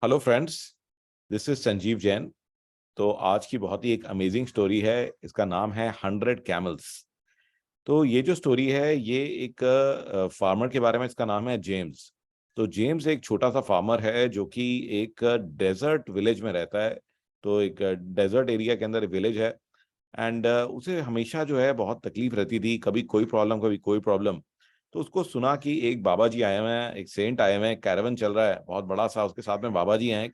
Hello friends, this is Sanjeev Jain. तो आज की बहुत ही एक अमेजिंग स्टोरी है। इसका नाम है 100 कैमल्स। तो ये जो स्टोरी है ये एक फार्मर के बारे में। इसका नाम है जेम्स। तो जेम्स एक छोटा सा फार्मर है जो कि एक डेजर्ट विलेज में रहता है। तो एक डेजर्ट एरिया के अंदर विलेज है। एंड उसे हमेशा जो है बहुत तकलीफ रहती थी, कभी कोई प्रॉब्लम कभी कोई प्रॉब्लम। तो उसको सुना कि एक बाबा जी आए हुए हैं, एक सेंट आए हुए हैं, कैरावन चल रहा है बहुत बड़ा सा, उसके साथ में बाबा जी हैं एक।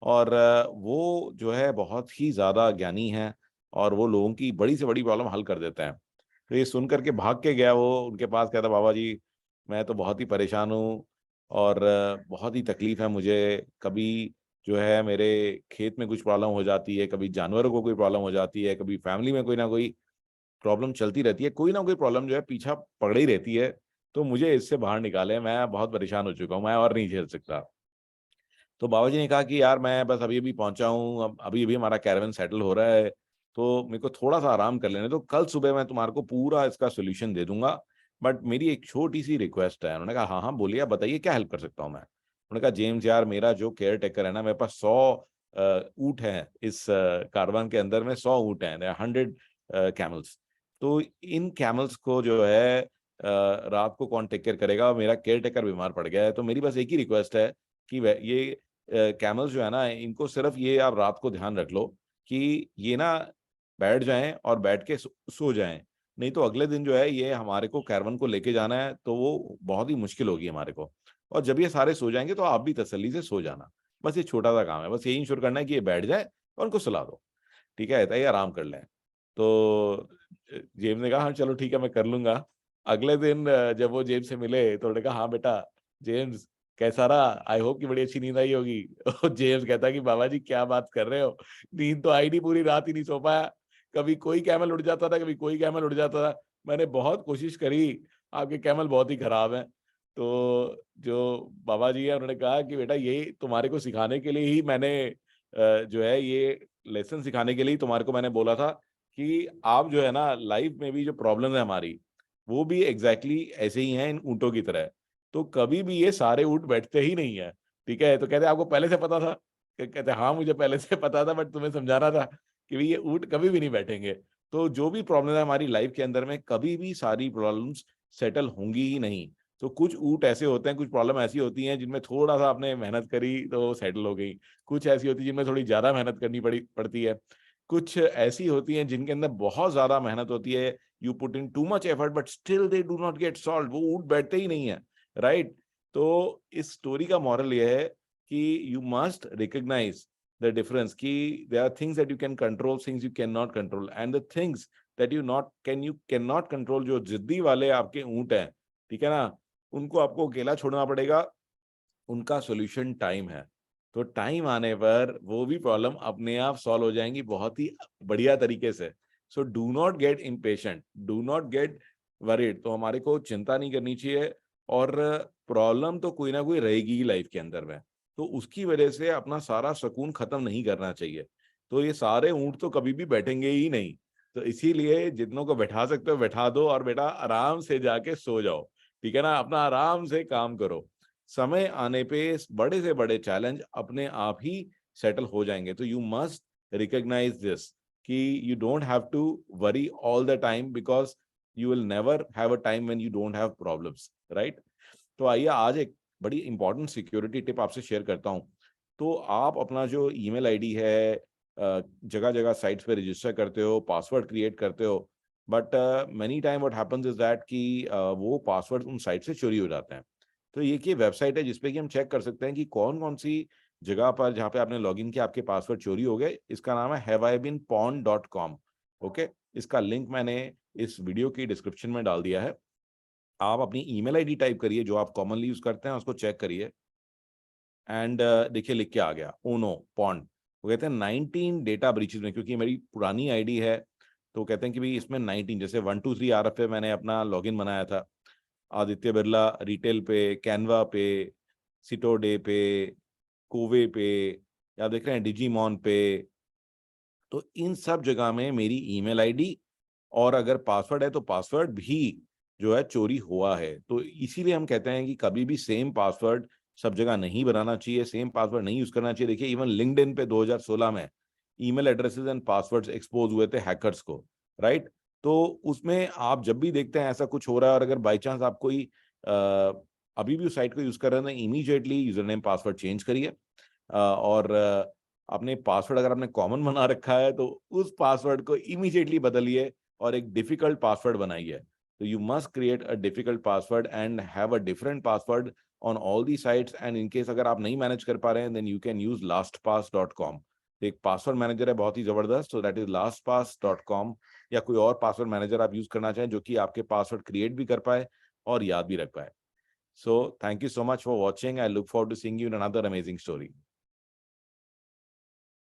और वो जो है बहुत ही ज्यादा ज्ञानी है और वो लोगों की बड़ी से बड़ी प्रॉब्लम हल कर देते हैं। तो ये सुन करके भाग के गया वो उनके पास, कहता बाबा जी मैं तो बहुत ही परेशान हूँ और बहुत ही तकलीफ है मुझे। कभी जो है मेरे खेत में कुछ प्रॉब्लम हो जाती है, कभी जानवरों को कोई प्रॉब्लम हो जाती है, कभी फैमिली में कोई ना कोई प्रॉब्लम चलती रहती है, कोई ना कोई प्रॉब्लम जो है पीछा पड़ ही रहती है। तो मुझे इससे बाहर निकाले, मैं बहुत परेशान हो चुका हूँ, मैं और नहीं झेल सकता। तो बाबा जी ने कहा कि यार मैं बस अभी अभी पहुंचा हूँ, अब अभी अभी हमारा कैरावन सेटल हो रहा है, तो मेरे को थोड़ा सा आराम कर लेने, तो कल सुबह मैं तुम्हारे को पूरा इसका सोल्यूशन दे दूंगा। बट मेरी एक छोटी सी रिक्वेस्ट है। उन्होंने कहा हाँ हाँ बोलिए, आप बताइए क्या हेल्प कर सकता हूँ मैं। उन्होंने कहा जेम्स यार, मेरा जो केयर टेकर है ना, मेरे पास 100 ऊँट हैं इस कारवान के अंदर में, 100 ऊँट हैं, 100 कैमल्स। तो इन कैमल्स को जो है रात को कौन टेक केयर करेगा, मेरा केयर टेकर बीमार पड़ गया है, तो मेरी बस एक ही रिक्वेस्ट है कि ये कैमल्स जो है ना, इनको सिर्फ ये आप रात को ध्यान रख लो कि ये ना बैठ जाएं और बैठ के सो जाएं। नहीं तो अगले दिन जो है ये हमारे को कैरवन को लेके जाना है, तो वो बहुत ही मुश्किल होगी हमारे को। और जब ये सारे सो जाएंगे तो आप भी तसल्ली से सो जाना। बस ये छोटा सा काम है, बस यही इंश्योर करना है कि ये बैठ जाए और उनको सुला दो। ठीक है, तो ये आराम कर लें। तो जेब ने कहा हाँ चलो ठीक है, मैं कर लूंगा। अगले दिन जब वो जेब से मिले तो उन्होंने कहा हाँ बेटा जेम्स, कैसा रहा, आई होप कि बड़ी अच्छी नींद आई होगी। और जेम्स कहता कि बाबा जी क्या बात कर रहे हो, नींद तो आई नहीं, पूरी रात ही नहीं सो पाया। कभी कोई कैमल उड़ जाता था, कभी कोई कैमल उड़ जाता था। मैंने बहुत कोशिश करी, आपके कैमल बहुत ही खराब हैं। तो जो बाबा जी है उन्होंने कहा कि बेटा ये तुम्हारे को सिखाने के लिए ही मैंने जो है ये लेसन सिखाने के लिए ही तुम्हारे को मैंने बोला था कि आप जो है ना लाइफ में भी जो प्रॉब्लम है हमारी, वो भी एग्जैक्टली ऐसे ही हैं इन ऊँटों की तरह। तो कभी भी ये सारे ऊँट बैठते ही नहीं है। ठीक है, तो कहते आपको पहले से पता था। कहते हाँ मुझे पहले से पता था, बट तुम्हें समझाना था कि भाई ये ऊँट कभी भी नहीं बैठेंगे। तो जो भी प्रॉब्लम है हमारी लाइफ के अंदर में, कभी भी सारी प्रॉब्लम्स सेटल होंगी ही नहीं। तो कुछ ऊँट ऐसे होते हैं, कुछ प्रॉब्लम ऐसी होती हैं जिनमें थोड़ा सा आपने मेहनत करी तो सेटल हो गई। कुछ ऐसी होती है जिनमें थोड़ी ज्यादा मेहनत करनी पड़ती है। कुछ ऐसी होती हैं जिनके अंदर बहुत ज्यादा मेहनत होती है, you put in too much effort but still they do not gate solve, वो ऊँट बैठते ही नहीं है। राइट। तो इस स्टोरी का मॉरल ये है कि you must recognise the difference कि there are things that you can control, things you can not control, and the things that you can not control, जो जिद्दी वाले आपके ऊँट हैं, ठीक है ना, उनको आपको अकेला छोड़ना पड़ेगा। उनका सॉल्यूशन टाइम है। तो टाइम आने पर वो भी प्रॉब्लम अपने आप सॉल्व हो जाएंगी बहुत ही बढ़िया तरीके से। So do not get impatient, do not gate worried. तो हमारे को चिंता नहीं करनी चाहिए। और प्रॉब्लम तो कोई ना कोई रहेगी ही लाइफ के अंदर में, तो उसकी वजह से अपना सारा सुकून खत्म नहीं करना चाहिए। तो ये सारे ऊँट तो कभी भी बैठेंगे ही नहीं। तो इसीलिए जितनों को बैठा सकते हो बैठा दो और बेटा आराम से जाके सो जाओ। ठीक है ना, अपना आराम से काम करो। समय आने पे बड़े से बड़े चैलेंज अपने आप ही सेटल हो जाएंगे। तो यू मस्ट रिकॉग्नाइज दिस कि you don't have to worry all the time, because you will never have a time when you don't have problems. Right. तो आइए आज एक बड़ी इंपॉर्टेंट सिक्योरिटी टिप आपसे शेयर करता हूं। तो आप अपना जो ईमेल आईडी है, जगह जगह साइट्स पे रजिस्टर करते हो, पासवर्ड क्रिएट करते हो, but many time what happens is that कि वो पासवर्ड उन साइट से चोरी हो जाते हैं। तो ये की वेबसाइट है जिसपे कि हम चेक कर सकते हैं कि कौन कौन सी जगह पर जहाँ पे आपने लॉगिन किया आपके पासवर्ड चोरी हो गए। इसका नाम है haveibeenpawned.com। ओके, इसका लिंक मैंने इस वीडियो की डिस्क्रिप्शन में डाल दिया है। आप अपनी ईमेल आईडी टाइप करिए जो आप कॉमनली यूज करते हैं, उसको चेक करिए। एंड देखिए लिख के आ गया ओनो पॉन्ड। वो कहते हैं 19 डेटा ब्रीचेस में, क्योंकि मेरी पुरानी आईडी है तो कहते हैं कि भाई इसमें 19, जैसे 123 RF पे मैंने अपना लॉगिन बनाया था, आदित्य बिरला रिटेल पे, कैनवा पे, सिटोडे पे, कोवे पे, या देख रहे हैं डिजीमॉन पे। तो इन सब जगह में मेरी ईमेल आईडी और अगर पासवर्ड है तो पासवर्ड भी जो है चोरी हुआ है। तो इसीलिए हम कहते हैं कि कभी भी सेम पासवर्ड सब जगह नहीं बनाना चाहिए, सेम पासवर्ड नहीं यूज करना चाहिए। देखिए इवन लिंक्डइन पे 2016 में email addresses and passwords expose हुए थे हैकर्स को, राइट? तो उसमें आप जब भी देखते हैं ऐसा कुछ हो रहा है और अगर बाई चांस आप कोई अभी भी उस साइट को यूज कर रहे हैं, immediately user name password change करिए। और अपने पासवर्ड अगर आपने कॉमन बना रखा है तो उस पासवर्ड को इमीडिएटली बदलिए और एक डिफिकल्ट पासवर्ड बनाइए। तो you must create a difficult password and have a different password on all the sites. And in case अगर आप नहीं मैनेज कर पा रहे हैं then you can use lastpass.com। एक पासवर्ड मैनेजर है बहुत ही जबरदस्त, सो दैट इज lastpass.com। या कोई और पासवर्ड मैनेजर आप यूज करना चाहें जो कि आपके पासवर्ड क्रिएट भी कर पाए और याद भी रख पाए। So thank you so much for watching. I look forward to seeing you in another amazing story.